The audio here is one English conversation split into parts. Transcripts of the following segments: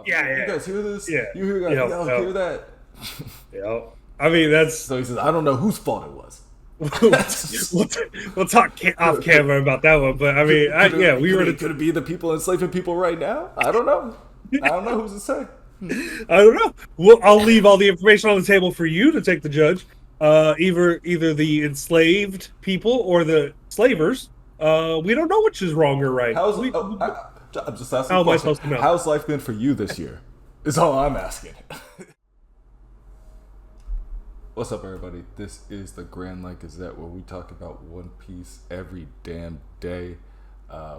You guys hear this? yeah. You hear that? Yep, Y'all yep, hear that? yep. I mean, that's So he says, I don't know whose fault it was. we'll, we'll talk off camera about that one. But I mean, yeah, we were. Could it be the people enslaving people right now? I don't know. I don't know who's to say. I don't know. I'll leave all the information on the table for you to take the judge. Either the enslaved people or the slavers. We don't know which is wrong or right. I'm just asking How a am I question. supposed to know? How's life been for you this year? Is all I'm asking. What's up, everybody? This is the Grand Line Gazette, where we talk about One Piece every damn day.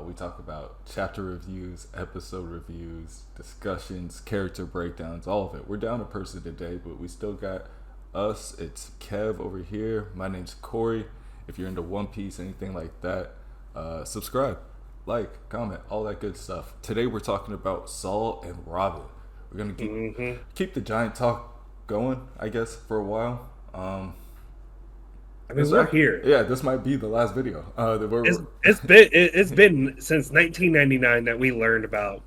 We talk about chapter reviews, episode reviews, discussions, character breakdowns, all of it. We're down a person today, but we still got us. It's Kev over here. My name's Corey. If you're into One Piece, anything like that, subscribe, like, comment, all that good stuff. Today we're talking about Saul and Robin. We're gonna keep the giant talk going, I guess, for a while. I mean, we're here. Yeah, this might be the last video. It's been since 1999 that we learned about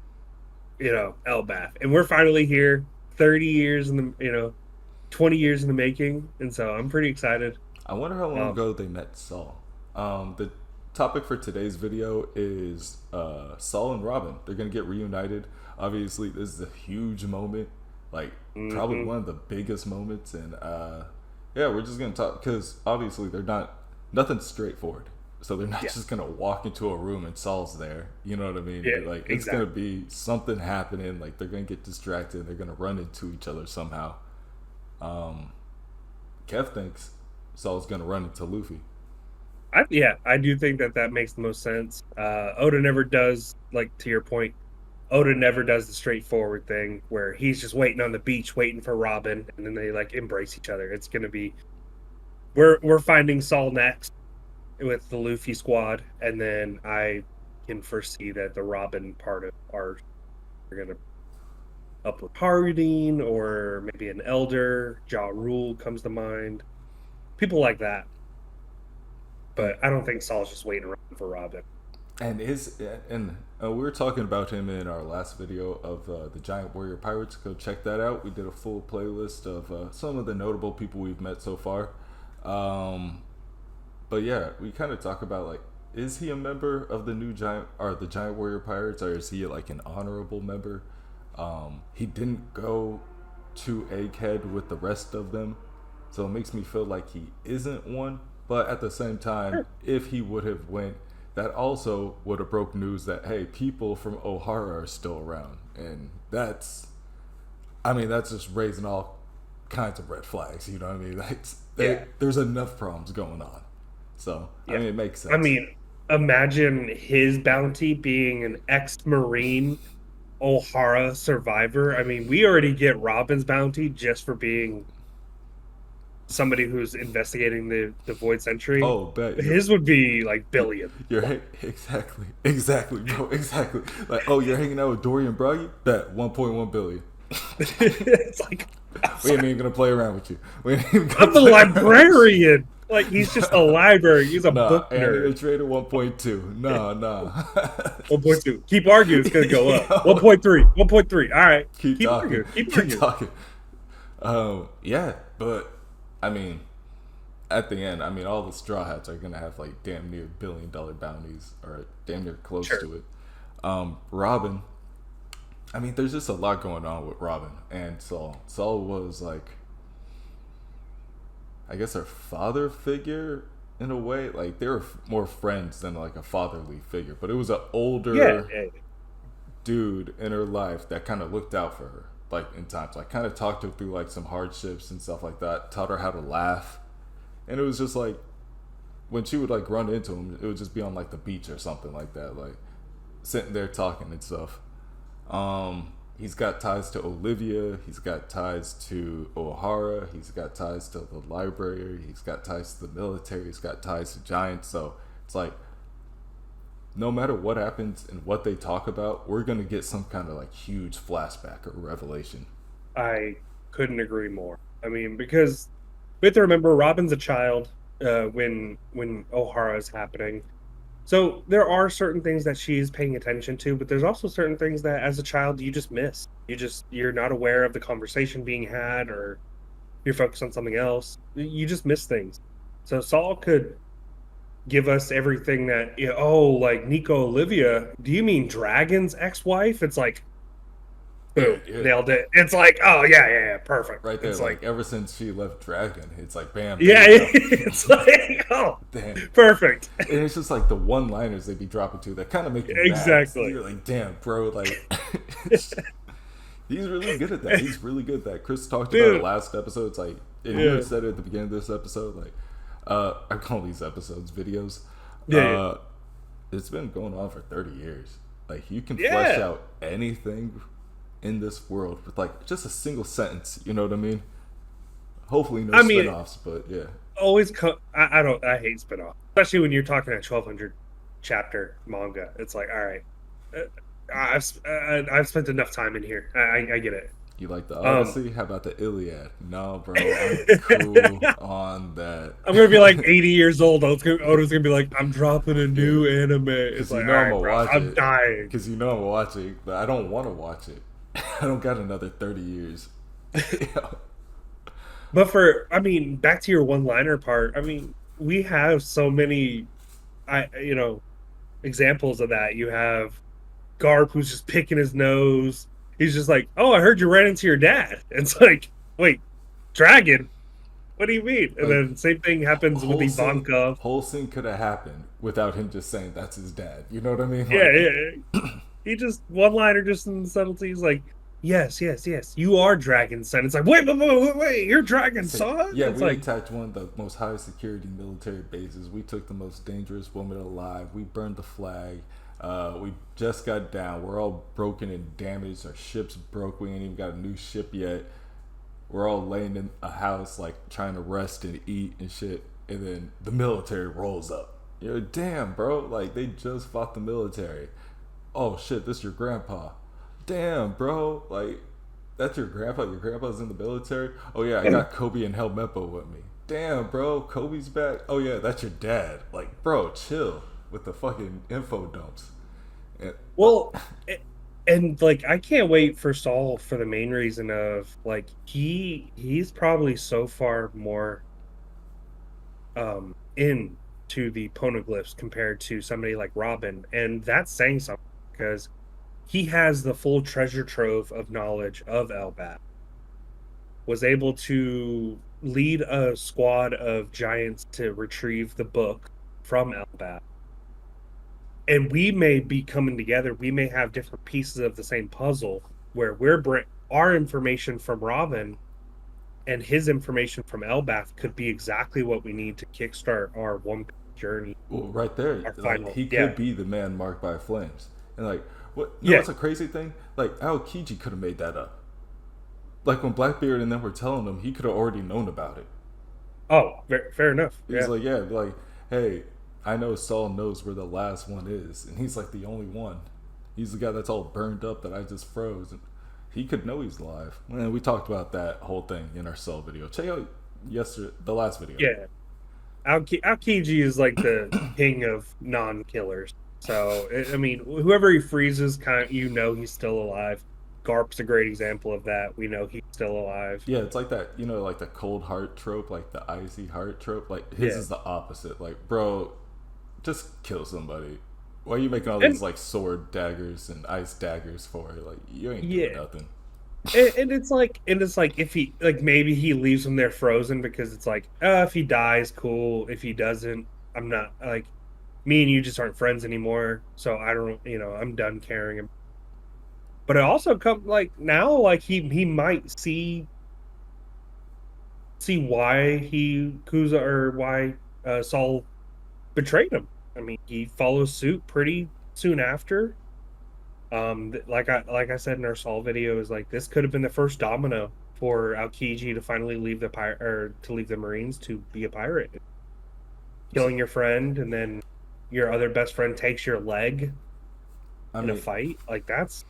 Elbaf, and we're finally here. 30 years in the 20 years in the making, and so I'm pretty excited. I wonder how long ago they met Saul. The topic for today's video is Saul and Robin. They're gonna get reunited. Obviously, this is a huge moment, like probably one of the biggest moments, and yeah, we're just gonna talk because obviously nothing's straightforward. So they're not just gonna walk into a room and Saul's there. You know what I mean? Yeah, like it's exactly. gonna be something happening. Like they're gonna get distracted. They're gonna run into each other somehow. Kev thinks Saul's gonna run into Luffy. I do think that makes the most sense. Oda never does, like, to your point, Oda never does the straightforward thing where he's just waiting on the beach, waiting for Robin, and then they like embrace each other. It's gonna be we're finding Saul next with the Luffy squad, and then I can foresee that the Robin part of our are gonna up with Harding or maybe an Elder. Ja Rule comes to mind. People like that. But I don't think Saul's just waiting around for Robin. And we were talking about him in our last video of the Giant Warrior Pirates. Go check that out. We did a full playlist of some of the notable people we've met so far. But yeah, we kind of talk about, like, is he a member of the Giant Warrior Pirates, or is he like an honorable member? He didn't go to Egghead with the rest of them, so it makes me feel like he isn't one. But at the same time, if he would have went, that also would have broke news that, hey, people from O'Hara are still around. And that's just raising all kinds of red flags, you know what I mean? There's enough problems going on. So, I mean, it makes sense. I mean, imagine his bounty being an ex-Marine O'Hara survivor. I mean, we already get Robin's bounty just for being somebody who's investigating the Void Century. Oh, bet. His would be like billion. Exactly, bro, exactly. Like, oh, you're hanging out with Dorian Broggy? Bet 1.1 billion. It's like, we ain't even gonna play around with you. I'm the librarian. Like, he's just a library. He's a book nerd. And traded 1.2. Nah. 1.2. Keep arguing. It's gonna go up. 1.3. 1.3. All right. Keep talking. Arguing. Keep talking. Yeah, but I mean, at the end, I mean, all the Straw Hats are gonna have like damn near $1 billion bounties, or damn near close to it. Robin, I mean, there's just a lot going on with Robin and Saul. Saul was like, I guess, her father figure in a way. Like, they were more friends than like a fatherly figure, but it was an older dude in her life that kind of looked out for her, like, in times, like, kind of talked her through like some hardships and stuff like that, taught her how to laugh. And it was just like, when she would like run into him, it would just be on like the beach or something like that, like sitting there talking and stuff. He's got ties to Olivia, he's got ties to O'Hara, he's got ties to the library, he's got ties to the military, he's got ties to Giants. So it's like, no matter what happens and what they talk about, we're gonna get some kind of like huge flashback or revelation. I couldn't agree more. I mean, because we have to remember Robin's a child when O'Hara is happening. So there are certain things that she's paying attention to, but there's also certain things that as a child you just miss. You're not aware of the conversation being had, or you're focused on something else. You just miss things. So Saul could give us everything that, oh, like Nico Olivia, do you mean Dragon's ex-wife? It's like, Yeah, boom, yeah. nailed it. It's like, oh yeah, perfect. Right there, It's like like, ever since she left Dragon, it's like bam, there yeah, you go. it's like, oh, Damn. perfect. And it's just like the one-liners they be dropping to that kind of make you mad. Exactly. You're like, damn, bro, like he's really good at that. He's really good at that. Chris talked about it Dude, last episode. It's like, and yeah, you said it at the beginning of this episode. Like, I call these episodes videos. yeah, It's been going on for 30 years. Like, you can flesh yeah. out anything in this world with like just a single sentence. You know what I mean? Hopefully, no I mean, spinoffs, but yeah. always, I don't, I hate spinoff, especially when you're talking a 1,200 chapter manga. It's like, all right, uh, I've spent enough time in here. I get it. You like the Um, Odyssey? How about the Iliad? No, bro, I'm cool I'm on that. gonna be like 80 years old. Oda's gonna be like, I'm dropping a Yeah, new anime. It's because you like, know all I'm right, gonna bro, watch I'm it. dying. Because you know I'm gonna watch it, but I don't want to watch it. I don't got another 30 years. Yeah. But I mean, back to your one-liner part. I mean, we have so many, examples of that. You have Garp who's just picking his nose. He's just like, "Oh, I heard you ran into your dad." It's like, wait, Dragon? What do you mean? And Like then same thing happens with Ivanka. whole scene could have happened without him just saying that's his dad. You know what I mean? Yeah, Like, yeah. He just one-liner, just in the subtleties, like, "Yes, yes, yes, you are Dragon's son." It's like, wait, you're Dragon's say, son? yeah, It's we like, attacked one of the most high security military bases. We took the most dangerous woman alive. We burned the flag. We just got down. We're all broken and damaged. Our ship's broke. We ain't even got a new ship yet. We're all laying in a house, like trying to rest and eat and shit. And then the military rolls up. You're like, damn, bro. Like, they just fought the military. Oh shit, this is your grandpa. Damn, bro. Like, that's your grandpa. Your grandpa's in the military. Oh yeah, I got Kobe and Helmeppo with me. Damn, bro. Kobe's back. Oh yeah, that's your dad. Like, bro, chill with the fucking info dumps. And, well, and like I can't wait for Saul for the main reason of like he's probably so far more into the poneglyphs compared to somebody like Robin, and that's saying something because he has the full treasure trove of knowledge of Elbaf, was able to lead a squad of giants to retrieve the book from Elbaf. And we may be coming together. We may have different pieces of the same puzzle where our information from Robin and his information from Elbaf could be exactly what we need to kickstart our One Piece journey. well, right there, Our like final, he yeah, could be the man marked by flames. And like, what? You know yeah. what's a crazy thing? Like, Aokiji could have made that up. Like when Blackbeard and them were telling him, he could have already known about it. Oh, fair enough. He's Yeah, like, yeah, like, hey, I know Saul knows where the last one is, and he's like the only one. He's the guy that's all burned up that I just froze. And he could know he's alive. And we talked about that whole thing in our Cell video. Check out the last video. yeah. Aokiji is like the king of non-killers. So I mean, whoever he freezes, he's still alive. Garp's a great example of that. We know he's still alive. Yeah, it's like that, like the cold heart trope, like the icy heart trope. Like his Yeah, is the opposite. Like, bro, just kill somebody. Why are you making all and these like sword daggers and ice daggers for it? Like, you ain't doing yeah, nothing. and it's like if he like maybe he leaves him there frozen because it's like if he dies, cool. If he doesn't, I'm not like me and you just aren't friends anymore. So I don't, I'm done caring. But it also come like now, like he might see why Kuza or why Saul betrayed him. I mean, he follows suit pretty soon after. Like I said in our Saul video, is like this could have been the first domino for Aokiji to finally leave the or to leave the Marines to be a pirate. Killing your friend and then your other best friend takes your leg I in a mean, fight. Like that's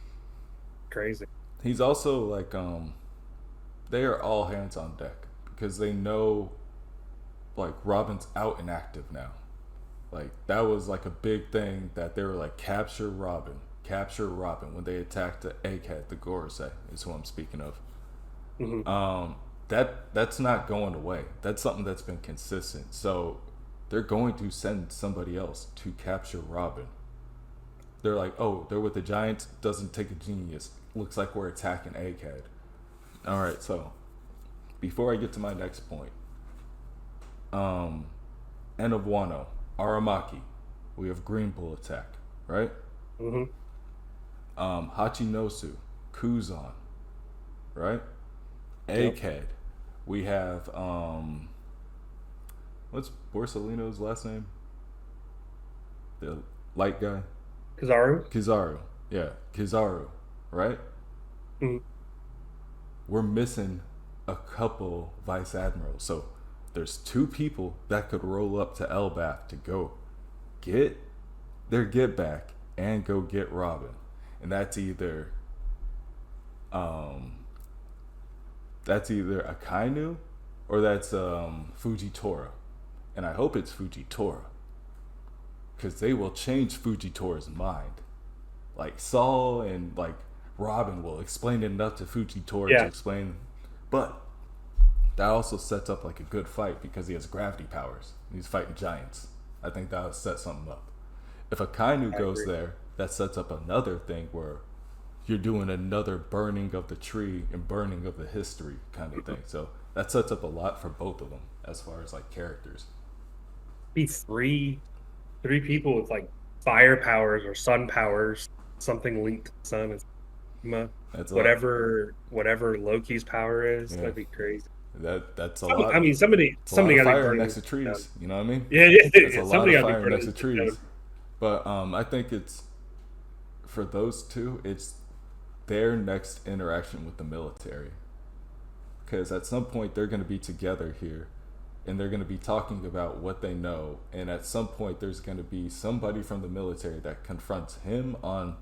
crazy. he's also like, they are all hands on deck because they know, like, Robin's out and active now. Like that was like a big thing that they were like capture Robin when they attacked the egghead, the Gorosei is who I'm speaking of. Hmm. That's not going away. That's something that's been consistent. So they're going to send somebody else to capture Robin. They're like, oh, they're with the Giants. Doesn't take a genius. Looks like we're attacking Egghead. All right. So before I get to my next point, um, End of Wano, Aramaki, we have Green Bull attack, right? Hmm. Hachinosu, Kuzan, right? Yep. Egghead, we have what's Borsalino's last name? The light guy, Kizaru. Kizaru. Yeah, Kizaru, right? Hmm. We're missing a couple vice admirals, so there's two people that could roll up to Elbath to go get their get back and go get Robin, and um that's either Akainu or that's Fujitora, and I hope it's Fujitora because they will change Fujitora's mind. Like Saul and like Robin will explain enough to Fujitora to Yeah, explain, but that also sets up like a good fight because he has gravity powers and he's fighting giants. I think that'll set something up. If Akainu I goes agree. there, that sets up another thing where you're doing another burning of the tree and burning of the history kind of thing. So that sets up a lot for both of them as far as like characters. Be three people with like fire powers or sun powers, something linked to the sun. Is That's a lot. whatever Loki's power is. Yeah, That'd be crazy. that's a I lot. mean, It's a lot somebody of got to be fire burning next this to shit down. trees. You know what I mean? Yeah, yeah, It's a yeah. lot Somebody of got to be fire burning next to this shit down. trees. But I think it's for those two. It's their next interaction with the military because at some point they're going to be together here and they're going to be talking about what they know, and at some point there's going to be somebody from the military that confronts him on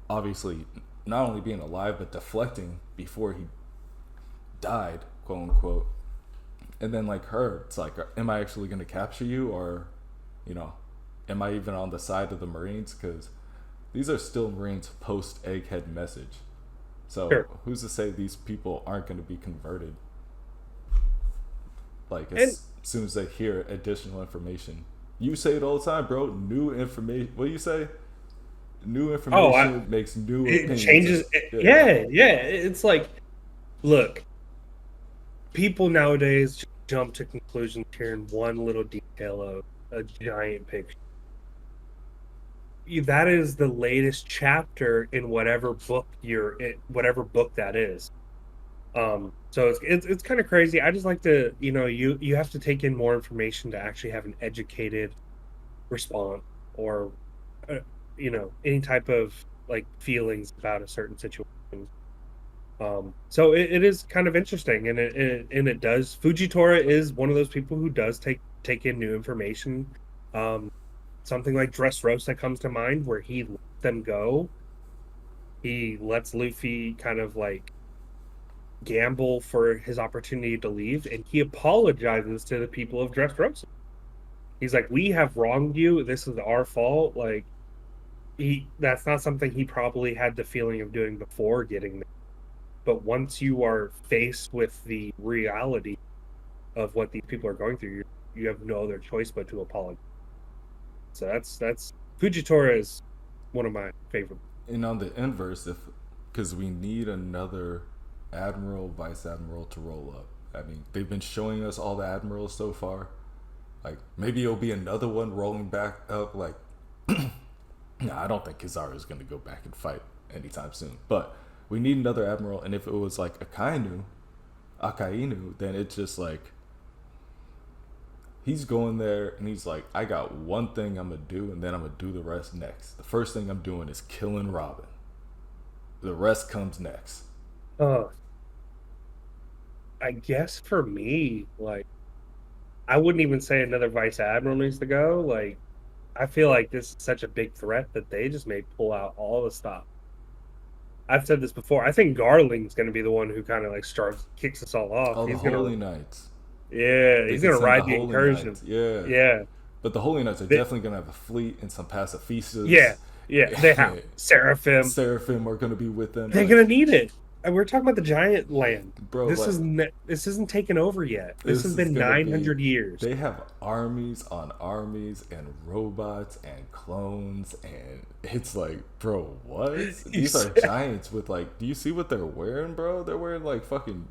obviously not only being alive but deflecting before he died, quote unquote. And then like her, it's like, am I actually going to capture you, or you know, am I even on the side of the Marines? Because these are still Marines post Egghead message. So Sure. who's to say these people aren't going to be converted? Like And as soon as they hear additional information, you say it all the time, bro. New information. What do you say? New oh, information makes new it opinions. changes. Yeah, Yeah, yeah. It's like, look, people nowadays just jump to conclusions here in one little detail of a giant picture. That is the latest chapter in whatever book that is. So it's kind of crazy. I just like to, you have to take in more information to actually have an educated response or uh, any type of like feelings about a certain situation. So it is kind of interesting, and it does. Fujitora is one of those people who does take in new information. Um, Something like Dressrosa comes to mind, where he lets them go. He lets Luffy kind of like gamble for his opportunity to leave, and he apologizes to the people of Dressrosa. He's like, "We have wronged you. This is our fault." Like that's not something he probably had the feeling of doing before getting there. But once you are faced with the reality of what these people are going through, you have no other choice but to apologize. So that's Fujitora is one of my favorite. and on the inverse, if because we need another admiral, vice admiral to roll up. I mean, they've been showing us all the admirals so far. Like maybe it'll be another one rolling back up. Like, no, I don't think Kizaru is going to go back and fight anytime soon. But we need another admiral, and if it was like Akainu, then it's just like he's going there and he's like, I got one thing I'm gonna do, and then I'm gonna do the rest next. The first thing I'm doing is killing Robin. The rest comes next. Uh, I guess for me, like I wouldn't even say another vice admiral needs to go. Like I feel like this is such a big threat that they just may pull out all the stuff. I've said this before. I think Garling's going to be the one who kind of like kicks us all off. Oh, the Holy Knights. Yeah, They he's could gonna send the ride the Holy incursion. Knights. Yeah. Yeah, But the Holy Knights are definitely gonna have a fleet and some pacifistas. Yeah, they have Seraphim. Seraphim are gonna be with them. They're gonna need it. And we're talking about the giant land. Bro, This isn't taken over yet. This has been 900 years. They have armies on armies and robots and clones, and it's like, bro, what? These are giants with like, do you see what they're wearing, bro? They're wearing like fucking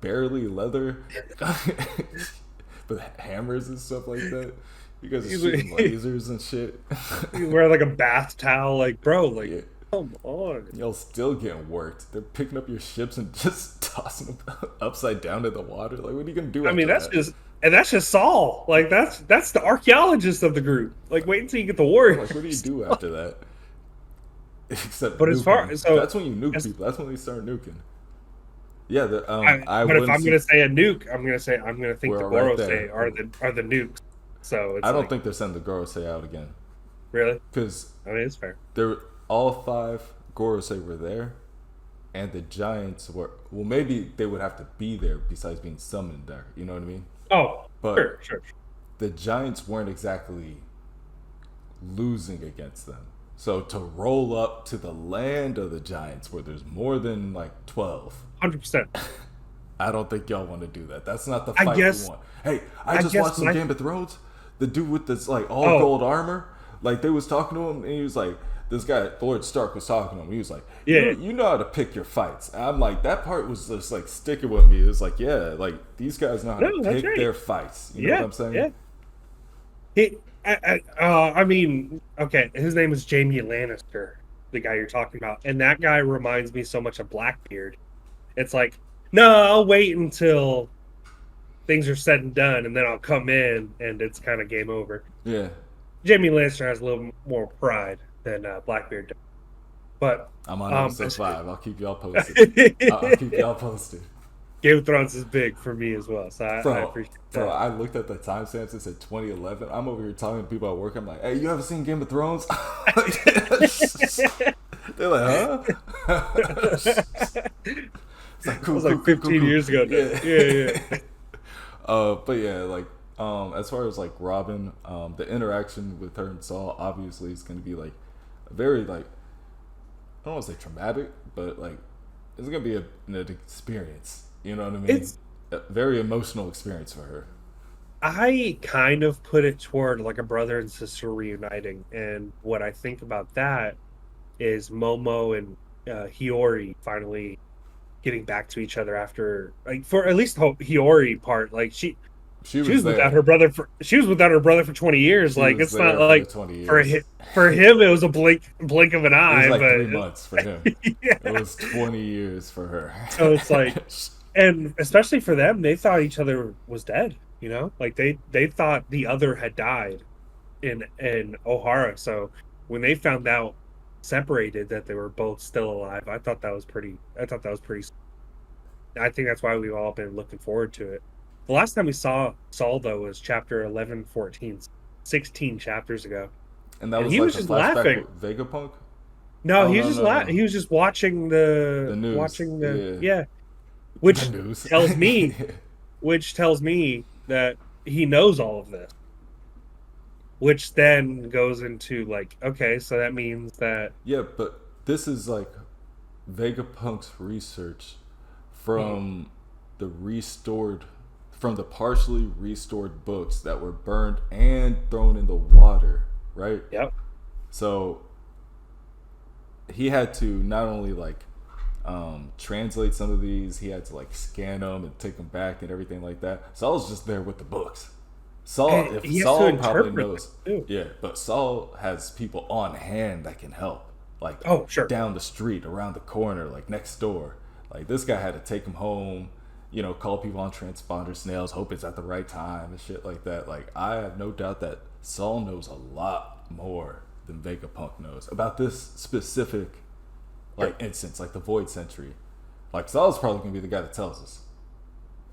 barely leather, with hammers and stuff like that. You guys are shooting lasers and shit. You wear like a bath towel, like, bro, like. Yeah. Come on. Y'all still getting worked. They're picking up your ships and just tossing them upside down in the water. Like, what are you gonna do? I mean, that's just Saul. Like, that's the archaeologist of the group. Like, wait until you get the war. Like, what do you do after that? Except, but as far that's when you nuke people. That's when they start nuking. Yeah, but if I'm gonna say a nuke, I'm gonna think the Gorosei are the nukes. So it's I don't think they're sending the Gorosei out again. Really? Because I mean, it's fair. All 5 Gorosei were there, and the giants were. Well, maybe they would have to be there besides being summoned there. You know what I mean? Oh, but sure. The giants weren't exactly losing against them. So to roll up to the land of the giants, where there's more than like 12, 100%. I don't think y'all want to do that. That's not the fight we want. Hey, I just watched some Game of Thrones. The dude with this like all gold armor, like they was talking to him, and he was like. This guy, Lord Stark, was talking to him. He was like, "Yeah, you know how to pick your fights." And I'm like, that part was just like sticking with me. It was like, yeah, like these guys know how to pick their fights. You know what I'm saying? Yeah. I mean, okay, his name is Jaime Lannister, the guy you're talking about, and that guy reminds me so much of Blackbeard. It's like, no, I'll wait until things are said and done, and then I'll come in, and it's kind of game over. Yeah. Jaime Lannister has a little more pride than Blackbeard does. But I'm on episode 5. I'll keep y'all posted. I'll keep y'all posted. Game of Thrones is big for me as well, so I appreciate that. Bro, I looked at the timestamps. It said 2011. I'm over here talking to people at work. I'm like, "Hey, you haven't seen Game of Thrones?" They're like, "Huh?" It's like, cool, it was like 15 years ago. Yeah. But yeah, like as far as like Robin, the interaction with her and Saul obviously is going to be like very like I don't want to say traumatic, but like it's going to be an experience. You know what I mean? It's a very emotional experience for her. I kind of put it toward like a brother and sister reuniting, and what I think about that is Momo and Hiyori finally getting back to each other after, like, for at least the Hiyori part, like she was without her brother for 20 years. Like, it's not like for him it was a blink of an eye. It was like but 3 months for him. It was 20 years for her. So it's like, and especially for them, they thought each other was dead. You know, like they thought the other had died in Ohara. So when they found out separated that they were both still alive, I thought that was pretty. I think that's why we've all been looking forward to it. The last time we saw Saul, though, was chapter 11, 14, 16 chapters ago. And that was he like was just laughing. Vegapunk? No, he was just he was just watching the news. Watching the which tells me that he knows all of this. Which then goes into like, okay, so that means that but this is like Vegapunk's research from from the partially restored books that were burned and thrown in the water, right? Yep. So he had to not only like translate some of these, he had to like scan them and take them back and everything like that. Saul's just there with the books. Saul probably knows. Yeah, but Saul has people on hand that can help. Like, down the street, around the corner, like next door. Like, this guy had to take him home, you know, call people on transponder snails, hope it's at the right time and shit like that. Like, I have no doubt that Saul knows a lot more than Vegapunk knows about this specific, like, instance, like the Void Sentry. Like, Saul's probably going to be the guy that tells us.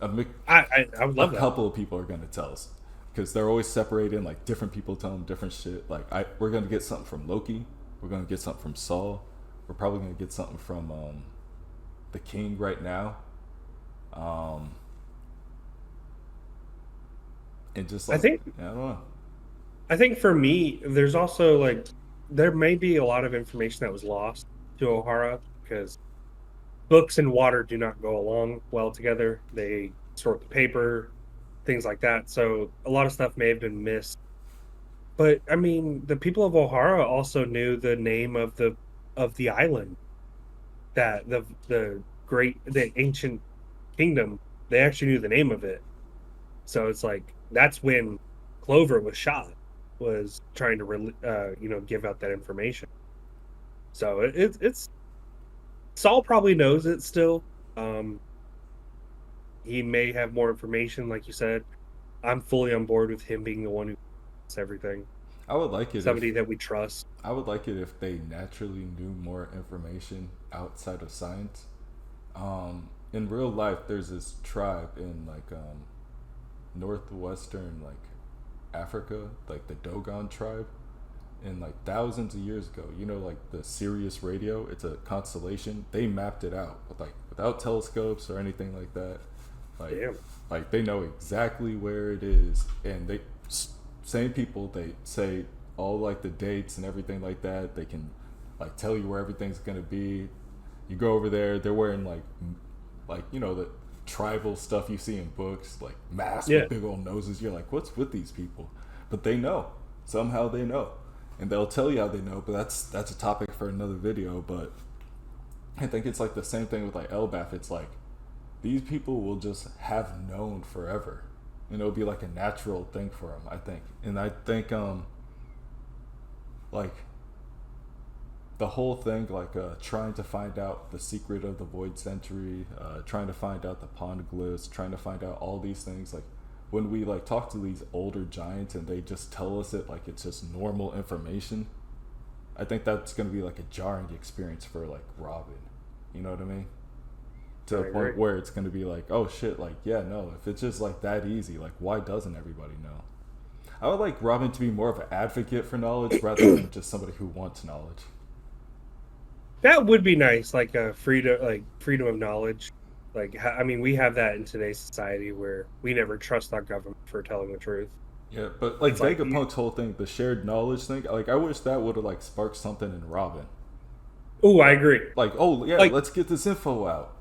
I would love that. A couple of people are going to tell us. Because they're always separating, like, different people tell them different shit. Like, we're going to get something from Loki. We're going to get something from Saul. We're probably going to get something from the King right now. And just like, I don't know. I think for me, there's also like there may be a lot of information that was lost to O'Hara because books and water do not go along well together. They sort the paper, things like that. So a lot of stuff may have been missed. But I mean, the people of O'Hara also knew the name of the island that the ancient kingdom. They actually knew the name of it. So it's like that's when Clover was shot, was trying to give out that information. So it's Saul probably knows it still. Um, he may have more information, like you said. I'm fully on board with him being the one who knows everything. I would like it Somebody if that we trust. I would like it if they naturally knew more information outside of science. In real life, there's this tribe in like northwestern like Africa, like the Dogon tribe, and like thousands of years ago, like the Sirius radio, it's a constellation. They mapped it out with like without telescopes or anything like that. Like, Damn. like they know exactly where it is, and they same people they say all like the dates and everything like that. They can like tell you where everything's gonna be. You go over there, they're wearing like the tribal stuff you see in books, like masks with big old noses. You're like, what's with these people? But they know. Somehow they know. And they'll tell you how they know, but that's a topic for another video. But I think it's like the same thing with like Elbaf. It's like these people will just have known forever. And it'll be like a natural thing for them, I think. And I think like the whole thing, like trying to find out the secret of the Void Century, trying to find out the Poneglyphs, trying to find out all these things, like when we like talk to these older giants and they just tell us it like it's just normal information, I think that's going to be like a jarring experience for like Robin. You know what I mean? To the point where it's going to be like, oh shit, like yeah, no, if it's just like that easy, like why doesn't everybody know? I would like Robin to be more of an advocate for knowledge rather than just somebody who wants knowledge. That would be nice, like a freedom of knowledge. Like, I mean, we have that in today's society where we never trust our government for telling the truth. Yeah, but like Vegapunk's whole thing, the shared knowledge thing, like I wish that would have like sparked something in Robin. Oh, I agree. Like, oh yeah, like, let's get this info out.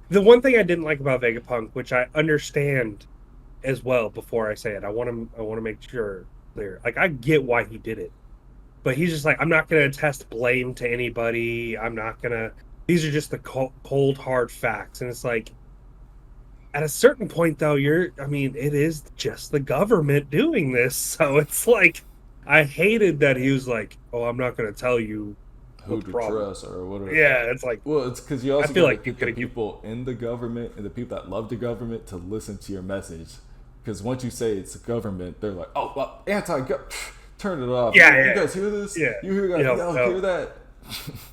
The one thing I didn't like about Vegapunk, which I understand as well, before I say it, I want to make sure clear. Like, I get why he did it, but he's just like, I'm not going to attest blame to anybody. I'm not going to. These are just the cold, hard facts. And it's like, at a certain point, though, it is just the government doing this. So it's like, I hated that he was like, oh, I'm not going to tell you who to trust or whatever. Yeah, it's like, well, it's because you also feel like get the people in the government and the people that love the government to listen to your message. Because once you say it's the government, they're like, oh, well, anti-government. Turn it off. Yeah, you guys hear this? Yeah. You hear guys? Hear that?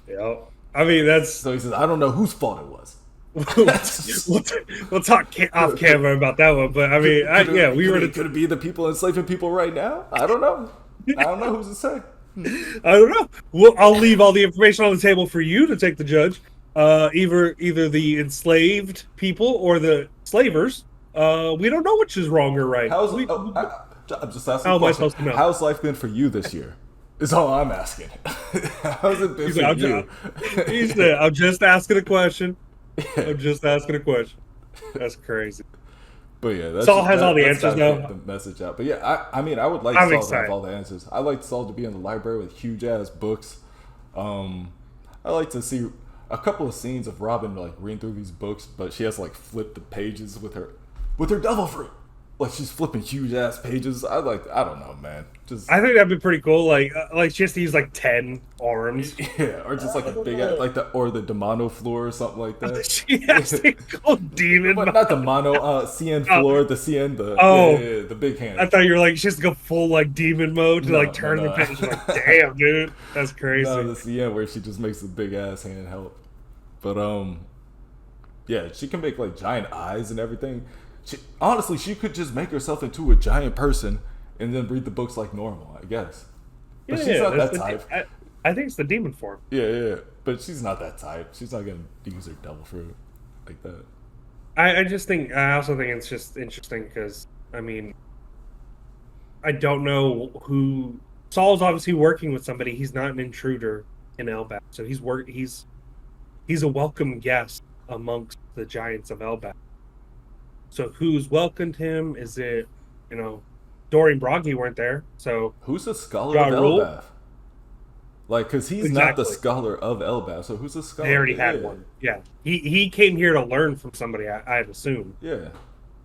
Yeah. I mean, that's. So he says, I don't know whose fault it was. we'll talk off camera about that one, but I mean, could it be the people enslaving people right now? I don't know. I don't know who's to say. I don't know. Well, I'll leave all the information on the table for you to take the judge. Either the enslaved people or the slavers. We don't know which is wrong or right. I'm just asking. How am I supposed to know? How's life been for you this year? Is all I'm asking. How's it been for you? He said, I'm just asking a question. I'm just asking a question. That's crazy. But yeah, Saul has all the answers now. Get the message out. But yeah, I mean, I would like Saul to have all the answers. I like Saul to be in the library with huge ass books. I like to see a couple of scenes of Robin like reading through these books, but she has to like flip the pages with her devil fruit. Like she's flipping huge ass pages. I don't know, man. I think that'd be pretty cool. Like she has to use like 10 arms. Yeah, or just like a big ass, like the Demano floor or something like that. She has to go demon. But not the mono, CN floor, the CN, the big hand. I thought you were like she has to go full like demon mode to like turn the page. Like, damn, dude, that's crazy. No, the CN where she just makes the big ass hand help. But yeah, she can make like giant eyes and everything. Honestly, she could just make herself into a giant person and then read the books like normal, I guess. But she's not that type. I think it's the demon form. Yeah. But she's not that type. She's not going to use her devil fruit like that. I also think it's just interesting because, I mean, I don't know who. Saul's obviously working with somebody. He's not an intruder in Elbaf, so he's a welcome guest amongst the giants of Elbaf. So who's welcomed him? Is it, Dorian Broggy weren't there, so Who's the scholar Ja of Rule. Elbaf? Like, because he's not the Exactly. scholar of Elbaf, so who's the They scholar? already had Yeah, one. Yeah, he came here to learn from somebody. I'd assume, yeah.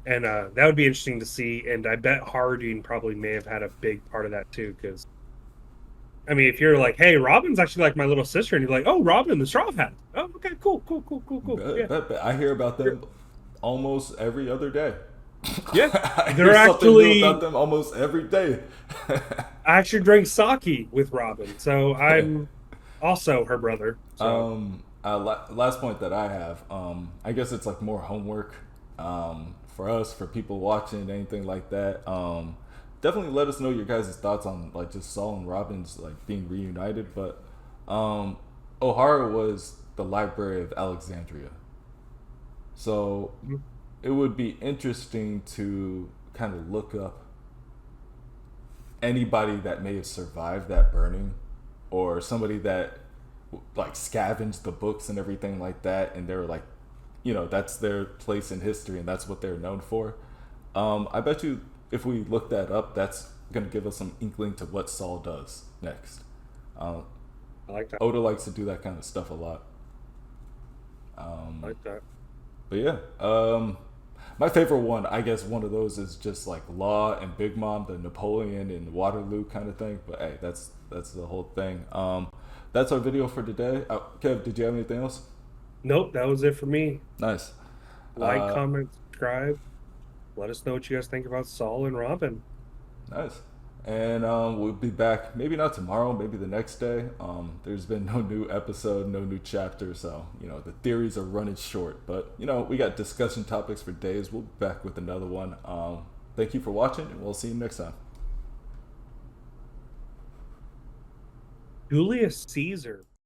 and that would be interesting to see. And I bet Harding probably may have had a big part of that too, because I mean, if you're like, "Hey, Robin's actually like my little sister," and you're like, "Oh, Robin, the Straw Hat." Oh, okay, cool, cool, cool, cool, cool. Yeah, I hear about them almost every other day. yeah. I hear They're something new about actually. them almost every day. I actually drank sake with Robin, so I'm also her brother. So Last point that I have, I guess it's like more homework for us, for people watching, anything like that. Definitely let us know your guys' thoughts on like just Saul and Robin's like being reunited. But O'Hara was the Library of Alexandria, so it would be interesting to kind of look up anybody that may have survived that burning, or somebody that like scavenged the books and everything like that, and they're like, that's their place in history and that's what they're known for. I bet you if we look that up, that's gonna give us some inkling to what Saul does next. I like that. Oda likes to do that kind of stuff a lot. I like that. But yeah, my favorite one, I guess, one of those is just like Law and Big Mom, the Napoleon and Waterloo kind of thing. But hey, that's the whole thing. That's our video for today. Kev, did you have anything else? Nope, that was it for me. Nice. Like, comment, subscribe. Let us know what you guys think about Saul and Robin. Nice. And we'll be back, maybe not tomorrow, maybe the next day. There's been no new episode, no new chapter, so the theories are running short. But we got discussion topics for days. We'll be back with another one. Thank you for watching, and we'll see you next time. Julius Caesar